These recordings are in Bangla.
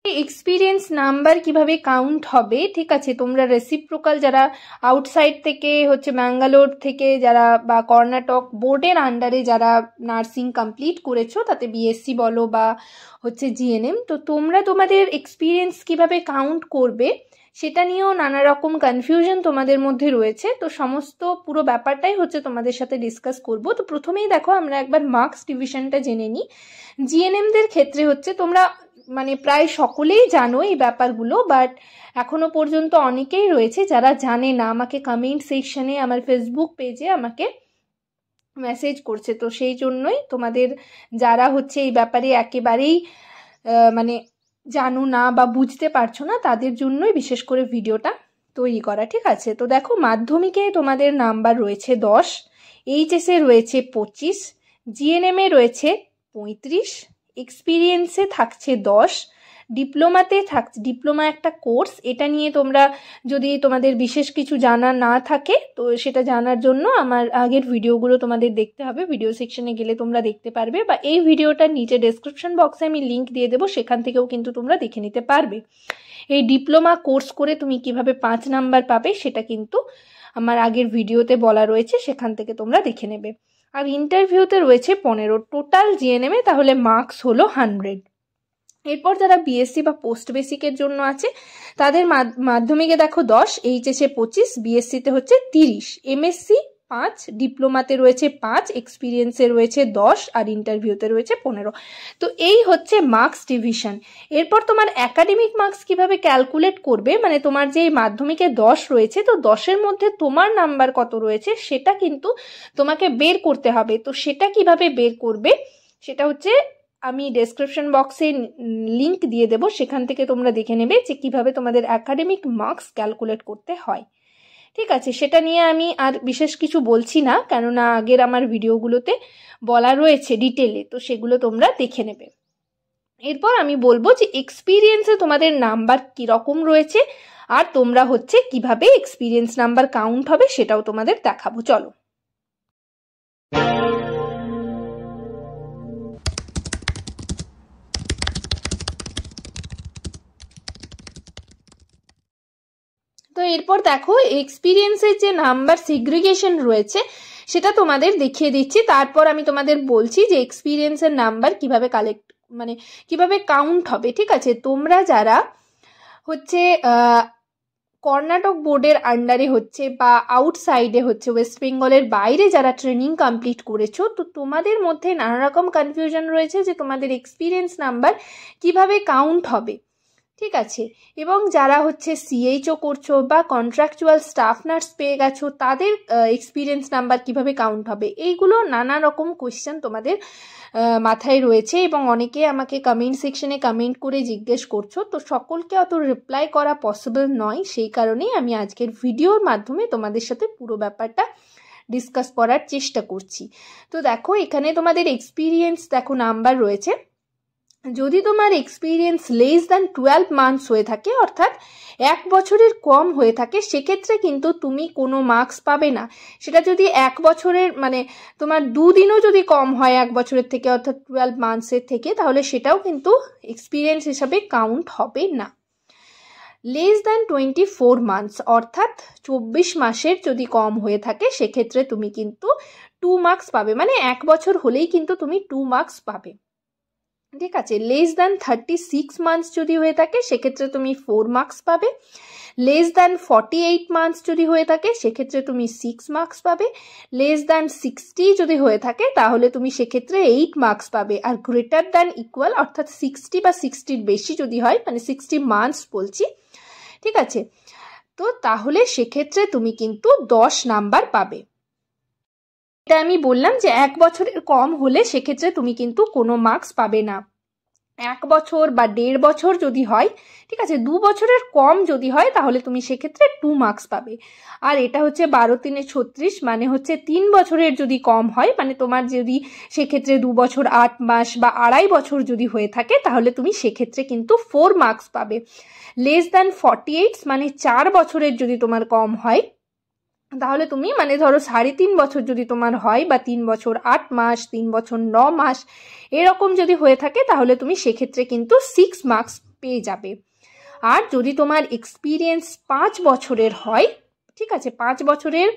এক্সপিরিয়েন্স নাম্বার কিভাবে কাউন্ট হবে, ঠিক আছে, তোমরা রেসিপ্রোকাল যারা আউটসাইড থেকে হচ্ছে ব্যাঙ্গালোর থেকে যারা বা কর্ণাটক বোর্ডের আন্ডারে যারা নার্সিং কমপ্লিট করেছো, তাতে বিএসসি বলো বা হচ্ছে জিএনএম, তো তোমরা তোমাদের এক্সপিরিয়েন্স কিভাবে কাউন্ট করবে সেটা নিয়েও নানা রকম কনফিউশন তোমাদের মধ্যে রয়েছে। তো সমস্ত পুরো ব্যাপারটাই হচ্ছে তোমাদের সাথে ডিসকাস করব। তো প্রথমেই দেখো আমরা একবার মার্কস ডিভিশনটা জেনে নিই। জিএনএমদের ক্ষেত্রে হচ্ছে তোমরা মানে প্রায় সকলেই জানো এই ব্যাপারগুলো, বাট এখনো পর্যন্ত অনেকেই রয়েছে যারা জানে না, আমাকে কমেন্ট সেকশনে আমার ফেসবুক পেজে আমাকে মেসেজ করছে। তো সেই জন্যই তোমাদের যারা হচ্ছে এই ব্যাপারে একেবারেই মানে জানো না বা বুঝতে পারছো না, তাদের জন্যই বিশেষ করে ভিডিওটা তৈরি করা, ঠিক আছে। তো দেখো, মাধ্যমিকে তোমাদের নাম্বার রয়েছে 10, এইচএসে রয়েছে 25, জিএনএমে রয়েছে 35, এক্সপিরিয়েন্সে থাকছে 10, ডিপ্লোমাতে থাকছে, ডিপ্লোমা একটা কোর্স, এটা নিয়ে তোমরা যদি তোমাদের বিশেষ কিছু জানা না থাকে তো সেটা জানার জন্য আমার আগের ভিডিওগুলো তোমাদের দেখতে হবে, ভিডিও সেকশনে গেলে তোমরা দেখতে পারবে, বা এই ভিডিওটার নিচে ডেসক্রিপশন বক্সে আমি লিঙ্ক দিয়ে দেবো, সেখান থেকেও কিন্তু তোমরা দেখে নিতে পারবে। এই ডিপ্লোমা কোর্স করে তুমি কিভাবে 5 নাম্বার পাবে সেটা কিন্তু আমার আগের ভিডিওতে বলা রয়েছে, সেখান থেকে তোমরা দেখে নেবে। আর ইন্টারভিউতে রয়েছে 15, টোটাল জিএনএমে তাহলে মার্কস হলো 100। এরপর যারা বিএসসি বা পোস্ট বেসিকের জন্য আছে তাদের মাধ্যমিকে দেখো 10, এইচএসে 25, বিএসসিতে হচ্ছে 30, এমএসসি 5, ডিপ্লোমাতে রয়েছে 5, এক্সপিরিয়েন্সে রয়েছে 10 আর ইন্টারভিউতে রয়েছে 15। তো এই হচ্ছে মার্কস ডিভিশন। এরপর তোমার একাডেমিক মার্কস কিভাবে ক্যালকুলেট করবে, মানে তোমার যে মাধ্যমিকে 10 রয়েছে, তো 10-এর মধ্যে তোমার নাম্বার কত রয়েছে সেটা কিন্তু তোমাকে বের করতে হবে। তো সেটা কিভাবে বের করবে সেটা হচ্ছে আমি ডেসক্রিপশন বক্সে লিঙ্ক দিয়ে দেবো, সেখান থেকে তোমরা দেখে নেবে যে কিভাবে তোমাদের একাডেমিক মার্কস ক্যালকুলেট করতে হয়, ঠিক আছে। সেটা নিয়ে আমি আর বিশেষ কিছু বলছি না, কেননা আগের আমার ভিডিওগুলোতে বলা রয়েছে ডিটেলে, তো সেগুলো তোমরা দেখে নেবে। এরপর আমি বলবো যে এক্সপিরিয়েন্সে তোমাদের নাম্বার কীরকম রয়েছে আর তোমরা হচ্ছে কিভাবে এক্সপিরিয়েন্স নাম্বার কাউন্ট হবে সেটাও তোমাদের দেখাবো, চলো। তো এরপর দেখো, এক্সপিরিয়েন্সের যে নাম্বার সিগ্রিগেশন রয়েছে সেটা তোমাদের দেখিয়ে দিচ্ছি, তারপর আমি তোমাদের বলছি যে এক্সপিরিয়েন্সের নাম্বার কিভাবে কালেক্ট মানে কিভাবে কাউন্ট হবে, ঠিক আছে। তোমরা যারা হচ্ছে কর্ণাটক বোর্ডের আন্ডারে হচ্ছে বা আউটসাইডে হচ্ছে ওয়েস্ট বেঙ্গলের বাইরে যারা ট্রেনিং কমপ্লিট করেছো, তো তোমাদের মধ্যে নানা রকম কনফিউশন রয়েছে যে তোমাদের এক্সপিরিয়েন্স নাম্বার কিভাবে কাউন্ট হবে, ঠিক আছে। এবং যারা হচ্ছে সিএইচও করছো বা কন্ট্রাকচুয়াল স্টাফ নার্স পেয়ে গেছো, তাদের এক্সপিরিয়েন্স নাম্বার কিভাবে কাউন্ট হবে, এইগুলো নানা রকম কোয়েশ্চেন তোমাদের মাথায় রয়েছে এবং অনেকে আমাকে কমেন্ট সেকশনে কমেন্ট করে জিজ্ঞেস করছো। তো সকলকে অত রিপ্লাই করা পসিবল নয়, সেই কারণেই আমি আজকের ভিডিওর মাধ্যমে তোমাদের সাথে পুরো ব্যাপারটা ডিসকাস করার চেষ্টা করছি। তো দেখো, এখানে তোমাদের এক্সপিরিয়েন্স দেখো নাম্বার রয়েছে। যদি তোমার এক্সপিরিয়েন্স লেস দ্যান 12 মান্থস হয়ে থাকে, অর্থাৎ 1 বছরের কম হয়ে থাকে, সেক্ষেত্রে কিন্তু তুমি কোনো মার্কস পাবে না। সেটা যদি 1 বছরের মানে তোমার 2 দিনও যদি কম হয় 1 বছরের থেকে, অর্থাৎ 12 মান্থসের থেকে, তাহলে সেটাও কিন্তু এক্সপিরিয়েন্স হিসাবে কাউন্ট হবে না। লেস দ্যান 24 মান্থস অর্থাৎ 24 মাসের যদি কম হয়ে থাকে, সেক্ষেত্রে তুমি কিন্তু 2 মার্কস পাবে, মানে 1 বছর হলেই কিন্তু তুমি 2 মার্কস পাবে, ঠিক আছে। লেস দ্যান 36 মান্থস যদি হয়ে থাকে, সেক্ষেত্রে তুমি 4 মার্কস পাবে। লেস দ্যান 48 মান্থস যদি হয়ে থাকে, সেক্ষেত্রে তুমি 6 মার্কস পাবে। লেস দ্যান 60 যদি হয়ে থাকে, তাহলে তুমি সেক্ষেত্রে 8 মার্কস পাবে। আর গ্রেটার দ্যান ইকুয়াল অর্থাৎ 60 বা 60-র বেশি যদি হয়, মানে 60 মান্থস বলছি, ঠিক আছে, তো তাহলে সেক্ষেত্রে তুমি কিন্তু 10 নাম্বার পাবে। এটা আমি বললাম যে 1 বছরের কম হলে সেক্ষেত্রে তুমি কিন্তু কোনো মার্কস পাবে না। 1 বছর বা 1.5 বছর যদি হয়, ঠিক আছে, 2 বছরের কম যদি হয়, তাহলে তুমি সেক্ষেত্রে 2 মার্কস পাবে। আর এটা হচ্ছে 12×3 = 36, মানে হচ্ছে 3 বছরের যদি কম হয়, মানে তোমার যদি সেক্ষেত্রে 2 বছর 8 মাস বা 2.5 বছর যদি হয়ে থাকে, তাহলে তুমি সেক্ষেত্রে কিন্তু 4 মার্কস পাবে। লেস দ্যান 48 মানে 4 বছরের যদি তোমার কম হয়, তাহলে তুমি মানে ধরো 3.5 বছর যদি তোমার হয়, বা 3 বছর 8 মাস, 3 বছর 9 মাস এরকম যদি হয়ে থাকে, তাহলে তুমি সেক্ষেত্রে কিন্তু 6 মার্কস পেয়ে যাবে। আর যদি তোমার এক্সপিরিয়েন্স 5 বছরের হয়, ঠিক আছে, 5 বছরের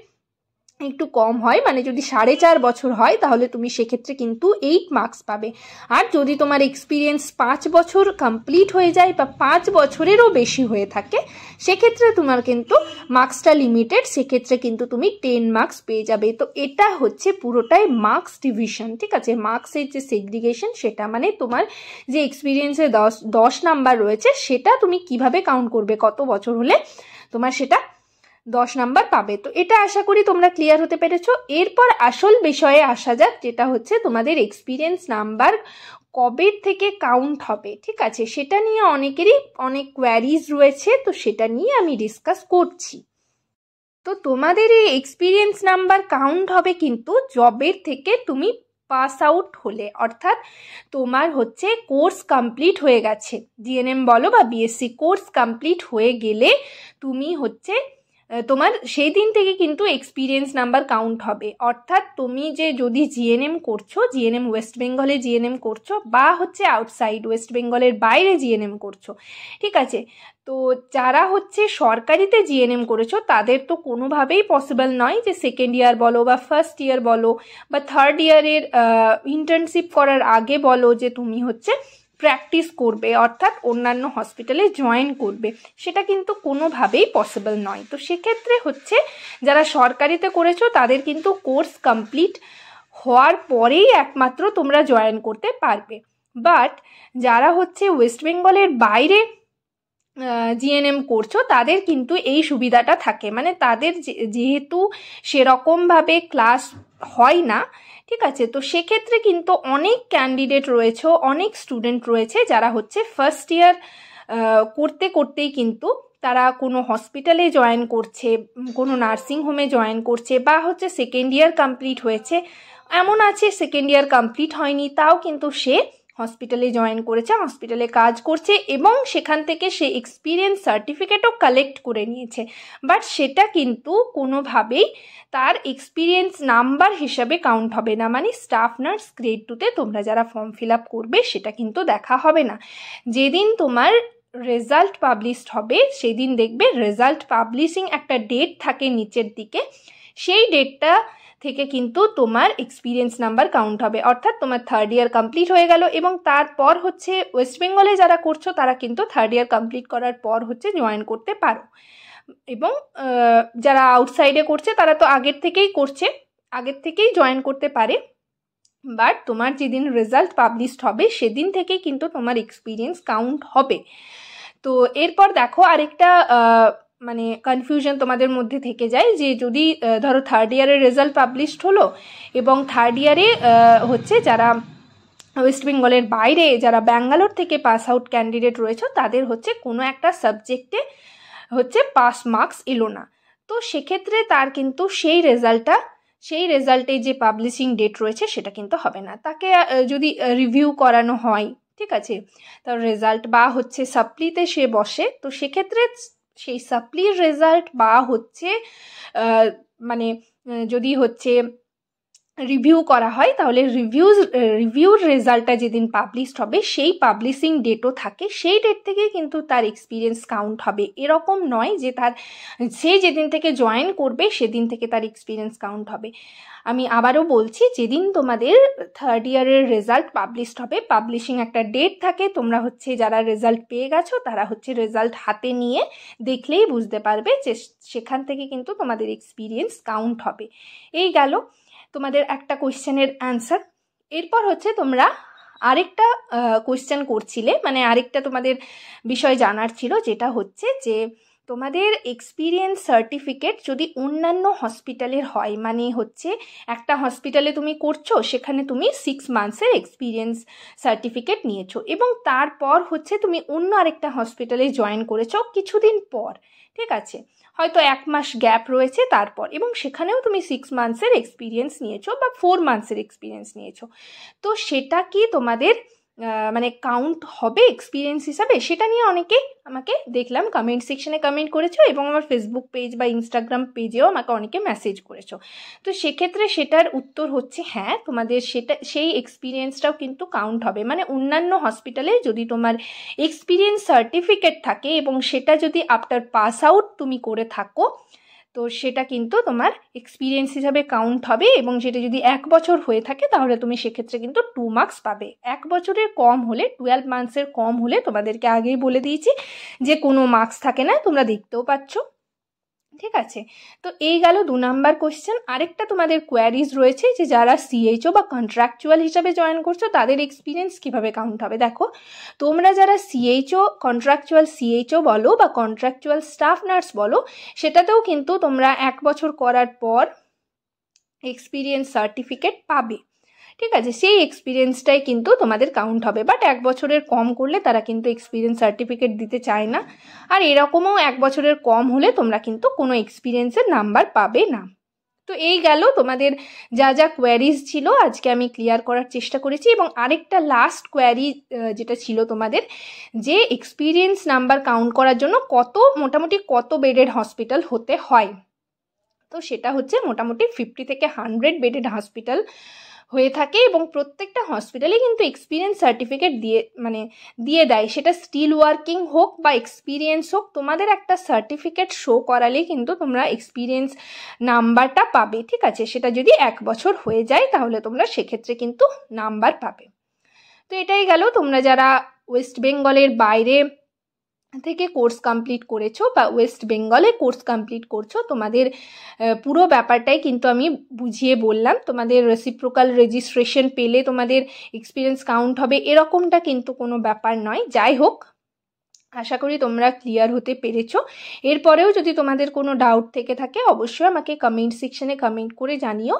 একটু কম হয়, মানে যদি 4.5 বছর হয় তাহলে তুমি সেক্ষেত্রে কিন্তু 8 মার্কস পাবে। আর যদি তোমার এক্সপিরিয়েন্স 5 বছর কমপ্লিট হয়ে যায় বা 5 বছরেরও বেশি হয়ে থাকে, সেক্ষেত্রে তোমার কিন্তু মার্কসটা লিমিটেড, সেক্ষেত্রে কিন্তু তুমি 10 মার্কস পেয়ে যাবে। তো এটা হচ্ছে পুরোটাই মার্কস ডিভিশন, ঠিক আছে, মার্কসের যে সেগ্রিগেশন সেটা, মানে তোমার যে এক্সপিরিয়েন্সে 10 নাম্বার রয়েছে সেটা তুমি কিভাবে কাউন্ট করবে, কত বছর হলে তোমার সেটা 10 নাম্বার পাবে। তো এটা আশা করি তোমরা ক্লিয়ার হতে পেরেছো। এরপর আসল বিষয়ে আসা যাক, যেটা হচ্ছে তোমাদের এক্সপিরিয়েন্স নাম্বার কবে থেকে কাউন্ট হবে, ঠিক আছে, সেটা নিয়ে অনেকেরই অনেক কোয়ারিজ রয়েছে, তো সেটা নিয়ে আমি ডিসকাস করছি। তো তোমাদের এই এক্সপিরিয়েন্স নাম্বার কাউন্ট হবে কিন্তু জবের থেকে তুমি পাস আউট হলে, অর্থাৎ তোমার হচ্ছে কোর্স কমপ্লিট হয়ে গেছে, জিএনএম বলো বা বিএসসি কোর্স কমপ্লিট হয়ে গেলে তুমি হচ্ছে তোমার সেই দিন থেকে কিন্তু এক্সপিরিয়েন্স নাম্বার কাউন্ট হবে। অর্থাৎ তুমি যে যদি জিএনএম করছো, জিএনএম ওয়েস্ট বেঙ্গলে জিএনএম করছো বা হচ্ছে আউটসাইড ওয়েস্ট বেঙ্গলের বাইরে জিএনএম করছো, ঠিক আছে, তো যারা হচ্ছে সরকারিতে জিএনএম করেছো তাদের তো কোনোভাবেই পসিবল নয় যে সেকেন্ড ইয়ার বলো বা ফার্স্ট ইয়ার বলো বা থার্ড ইয়ারের ইন্টার্নশিপ করার আগে বলো যে তুমি হচ্ছে প্র্যাকটিস করবে, অর্থাৎ অন্যান্য হসপিটালে জয়েন করবে, সেটা কিন্তু কোনোভাবেই পসিবল নয়। তো সেক্ষেত্রে হচ্ছে যারা সরকারিতে করেছো তাদের কিন্তু কোর্স কমপ্লিট হওয়ার পরেই একমাত্র তোমরা জয়েন করতে পারবে। বাট যারা হচ্ছে ওয়েস্ট বেঙ্গলের বাইরে জিএনএম করছো তাদের কিন্তু এই সুবিধাটা থাকে, মানে তাদের যেহেতু সেরকমভাবে ক্লাস হয় না, ঠিক আছে, তো সেক্ষেত্রে কিন্তু অনেক ক্যান্ডিডেট রয়েছে, অনেক স্টুডেন্ট রয়েছে যারা হচ্ছে ফার্স্ট ইয়ার করতে করতেই কিন্তু তারা কোনো হসপিটালে জয়েন করছে, কোনো নার্সিং হোমে জয়েন করছে, বা হচ্ছে সেকেন্ড ইয়ার কমপ্লিট হয়েছে, এমন আছে সেকেন্ড ইয়ার কমপ্লিট হয়নি তাও কিন্তু সে হসপিটালে জয়েন করেছে, হসপিটালে কাজ করছে এবং সেখান থেকে সে এক্সপিরিয়েন্স সার্টিফিকেটও কালেক্ট করে নিয়েছে, বাট সেটা কিন্তু কোনোভাবেই তার এক্সপিরিয়েন্স নাম্বার হিসাবে কাউন্ট হবে না। মানে স্টাফ নার্স গ্রেড 2তে তোমরা যারা ফর্ম ফিল আপ করবে সেটা কিন্তু দেখা হবে না। যেদিন তোমার রেজাল্ট পাবলিশড হবে সেদিন দেখবে রেজাল্ট পাবলিশিং একটা ডেট থাকে নিচের দিকে, সেই ডেটটা থেকে কিন্তু তোমার এক্সপিরিয়েন্স নাম্বার কাউন্ট হবে। অর্থাৎ তোমার থার্ড ইয়ার কমপ্লিট হয়ে গেল এবং তারপর হচ্ছে ওয়েস্ট বেঙ্গলে যারা করছো তারা কিন্তু থার্ড ইয়ার কমপ্লিট করার পর হচ্ছে জয়েন করতে পারো, এবং যারা আউটসাইডে করছে তারা তো আগের থেকেই জয়েন করতে পারে, বাট তোমার যেদিন রেজাল্ট পাবলিশড হবে সেদিন থেকেই কিন্তু তোমার এক্সপিরিয়েন্স কাউন্ট হবে। তো এরপর দেখো আরেকটা মানে কনফিউশন তোমাদের মধ্যে থেকে যায় যে যদি ধরো থার্ড ইয়ারের রেজাল্ট পাবলিশড হলো এবং থার্ড ইয়ারে হচ্ছে যারা ওয়েস্ট বেঙ্গলের বাইরে যারা ব্যাঙ্গালোর থেকে পাস আউট ক্যান্ডিডেট রয়েছে তাদের হচ্ছে কোনো একটা সাবজেক্টে হচ্ছে পাস মার্কস এলো না, তো সেক্ষেত্রে তার কিন্তু সেই রেজাল্টে যে পাবলিশিং ডেট রয়েছে সেটা কিন্তু হবে না, তাকে যদি রিভিউ করানো হয়, ঠিক আছে, তার রেজাল্ট বা হচ্ছে সাপ্লিতে সে বসে, তো সেক্ষেত্রে সেই সাপ্লির রেজাল্ট বা হচ্ছে মানে যদি হচ্ছে রিভিউ করা হয় তাহলে রিভিউর রেজাল্টটা যেদিন পাবলিশড হবে সেই পাবলিশিং ডেটও থাকে, সেই ডেট থেকে কিন্তু তার এক্সপিরিয়েন্স কাউন্ট হবে। এরকম নয় যে সে যেদিন থেকে জয়েন করবে সেদিন থেকে তার এক্সপিরিয়েন্স কাউন্ট হবে। আমি আবারও বলছি, যেদিন তোমাদের থার্ড ইয়ারের রেজাল্ট পাবলিশড হবে পাবলিশিং একটা ডেট থাকে, তোমরা হচ্ছে যারা রেজাল্ট পেয়ে গেছো তারা হচ্ছে রেজাল্ট হাতে নিয়ে দেখলেই বুঝতে পারবে যে সেখান থেকে কিন্তু তোমাদের এক্সপিরিয়েন্স কাউন্ট হবে। এই গেল তোমাদের একটা কোয়েশ্চেনের অ্যান্সার। এরপর হচ্ছে তোমরা আরেকটা কোয়েশ্চেন করছিলে, মানে আরেকটা তোমাদের বিষয় জানার ছিল, যেটা হচ্ছে যে তোমাদের এক্সপিরিয়েন্স সার্টিফিকেট যদি অন্যান্য হসপিটালের হয়, মানে হচ্ছে একটা হসপিটালে তুমি করছো সেখানে তুমি 6 মান্থসের এক্সপিরিয়েন্স সার্টিফিকেট নিয়েছো এবং তারপর হচ্ছে তুমি অন্য আরেকটা হসপিটালে জয়েন করেছো কিছুদিন পর, ঠিক আছে, হয়তো 1 মাস গ্যাপ রয়েছে তারপর, এবং সেখানেও তুমি 6 মান্থসের এক্সপিরিয়েন্স নিয়েছো বা 4 মান্থসের এক্সপিরিয়েন্স নিয়েছো, তো সেটা কি তোমাদের মানে কাউন্ট হবে এক্সপিরিয়েন্স হিসাবে, সেটা নিয়ে অনেকে আমাকে দেখলাম কমেন্ট সেকশনে কমেন্ট করেছো এবং আমার ফেসবুক পেজ বা ইনস্টাগ্রাম পেজেও আমাকে অনেকে মেসেজ করেছো। তো সেক্ষেত্রে সেটার উত্তর হচ্ছে হ্যাঁ, তোমাদের সেই এক্সপিরিয়েন্সটাও কিন্তু কাউন্ট হবে। মানে অন্যান্য হসপিটালে যদি তোমার এক্সপিরিয়েন্স সার্টিফিকেট থাকে এবং সেটা যদি আফটার পাস আউট তুমি করে থাকো, তো সেটা কিন্তু তোমার এক্সপিরিয়েন্স হিসাবে কাউন্ট হবে। এবং সেটা যদি 1 বছর হয়ে থাকে তাহলে তুমি সেক্ষেত্রে কিন্তু 2 মার্কস পাবে। 1 বছরের কম হলে, 12 মান্থসের কম হলে তোমাদেরকে আগেই বলে দিয়েছি যে কোনো মার্কস থাকে না, তোমরা দেখতেও পাচ্ছ। ঠিক আছে, তো এই গেল 2 নাম্বার কোয়েশ্চেন। আরেকটা তোমাদের কোয়ারিজ রয়েছে যে যারা সিএইচও বা কন্ট্রাকচুয়াল হিসাবে জয়েন করছো তাদের এক্সপিরিয়েন্স কিভাবে কাউন্ট হবে। দেখো, তোমরা যারা সিএইচও, কন্ট্রাকচুয়াল সিএইচও বলো বা কন্ট্রাকচুয়াল স্টাফ নার্স বলো, সেটাতেও কিন্তু তোমরা 1 বছর করার পর এক্সপিরিয়েন্স সার্টিফিকেট পাবে। ঠিক আছে, সেই এক্সপিরিয়েন্সটাই কিন্তু তোমাদের কাউন্ট হবে। বাট 1 বছরের কম করলে তারা কিন্তু এক্সপিরিয়েন্স সার্টিফিকেট দিতে চায় না। আর এরকমও 1 বছরের কম হলে তোমরা কিন্তু কোনো এক্সপিরিয়েন্সের নাম্বার পাবে না। তো এই গেল তোমাদের যা যা কোয়ারিজ ছিল, আজকে আমি ক্লিয়ার করার চেষ্টা করেছি। এবং আরেকটা লাস্ট কোয়ারি যেটা ছিল তোমাদের, যে এক্সপিরিয়েন্স নাম্বার কাউন্ট করার জন্য মোটামুটি কত বেডেড হসপিটাল হতে হয়। তো সেটা হচ্ছে মোটামুটি 50 থেকে 100 বেডেড হসপিটাল হয়ে থাকে। এবং প্রত্যেকটা হসপিটালে কিন্তু এক্সপিরিয়েন্স সার্টিফিকেট দিয়ে দেয়। সেটা স্টিল ওয়ার্কিং হোক বা এক্সপিরিয়েন্স হোক, তোমাদের একটা সার্টিফিকেট শো করালেই কিন্তু তোমরা এক্সপিরিয়েন্স নাম্বারটা পাবে। ঠিক আছে, সেটা যদি 1 বছর হয়ে যায় তাহলে তোমরা সেক্ষেত্রে কিন্তু নাম্বার পাবে। তো এটাই গেল, তোমরা যারা ওয়েস্ট বেঙ্গলের বাইরে থেকে কোর্স কমপ্লিট করেছো বা ওয়েস্ট বেঙ্গলে কোর্স কমপ্লিট করছো, তোমাদের পুরো ব্যাপারটাই কিন্তু আমি বুঝিয়ে বললাম। তোমাদের রেসিপ্রোকাল রেজিস্ট্রেশন পেলে তোমাদের এক্সপিরিয়েন্স কাউন্ট হবে এরকমটা কিন্তু কোনো ব্যাপার নয়। যাই হোক, আশা করি তোমরা ক্লিয়ার হতে পেরেছো। এরপরেও যদি তোমাদের কোনো ডাউট থেকে থাকে অবশ্যই আমাকে কমেন্ট সেকশনে কমেন্ট করে জানিও।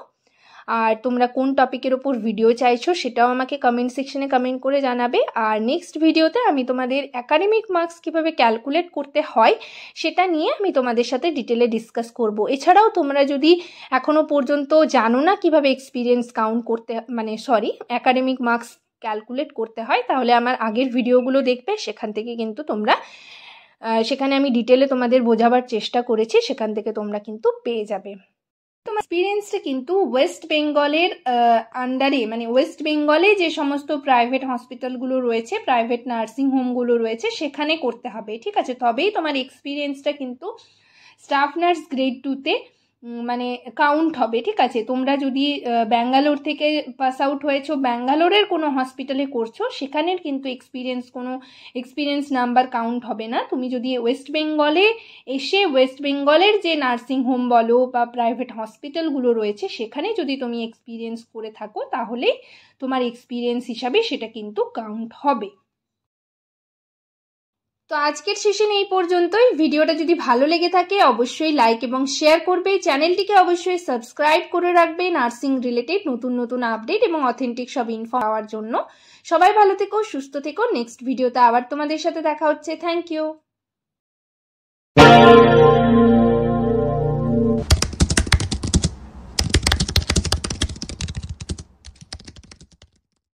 আর তোমরা কোন টপিকের ওপর ভিডিও চাইছো সেটাও আমাকে কমেন্ট সেকশনে কমেন্ট করে জানাবে। আর নেক্সট ভিডিওতে আমি তোমাদের একাডেমিক মার্কস কীভাবে ক্যালকুলেট করতে হয় সেটা নিয়ে আমি তোমাদের সাথে ডিটেলে ডিসকাস করব। এছাড়াও তোমরা যদি এখনও পর্যন্ত জানো না কীভাবে এক্সপিরিয়েন্স কাউন্ট করতে একাডেমিক মার্কস ক্যালকুলেট করতে হয়, তাহলে আমার আগের ভিডিওগুলো দেখবে। সেখান থেকে কিন্তু সেখানে আমি ডিটেলে তোমাদের বোঝাবার চেষ্টা করেছি, সেখান থেকে তোমরা কিন্তু পেয়ে যাবে। তোমার এক্সপিরিয়েন্সটা কিন্তু ওয়েস্ট বেঙ্গলের আন্ডারে, ওয়েস্ট বেঙ্গলে যে সমস্ত প্রাইভেট হসপিটালগুলো রয়েছে, প্রাইভেট নার্সিং হোমগুলো রয়েছে, সেখানে করতে হবে। ঠিক আছে, তবেই তোমার এক্সপিরিয়েন্সটা কিন্তু স্টাফ নার্স গ্রেড 2-তে কাউন্ট হবে। ঠিক আছে, তোমরা যদি ব্যাঙ্গালোর থেকে পাস আউট হয়েছো, ব্যাঙ্গালোরের কোনো হসপিটালে করছো, সেখানের কিন্তু এক্সপিরিয়েন্স নাম্বার কাউন্ট হবে না। তুমি যদি ওয়েস্ট বেঙ্গলে এসে ওয়েস্ট বেঙ্গলের যে নার্সিং হোম বলো বা প্রাইভেট হসপিটালগুলো রয়েছে সেখানে যদি তুমি এক্সপিরিয়েন্স করে থাকো, তাহলে তোমার এক্সপিরিয়েন্স হিসাবে সেটা কিন্তু কাউন্ট হবে। তো আজকের সেশন এই পর্যন্তই। ভিডিওটা যদি ভালো লেগে থাকে অবশ্যই লাইক এবং শেয়ার করবে। চ্যানেলটিকে অবশ্যই সাবস্ক্রাইব করে রাখবে নার্সিং রিলেটেড নতুন নতুন আপডেট এবং অথেন্টিক সব ইনফো পাওয়ার জন্য। সবাই ভালো থেকো, সুস্থ থেকো। নেক্সট ভিডিওতে আবার তোমাদের সাথে দেখা হচ্ছে। Thank you.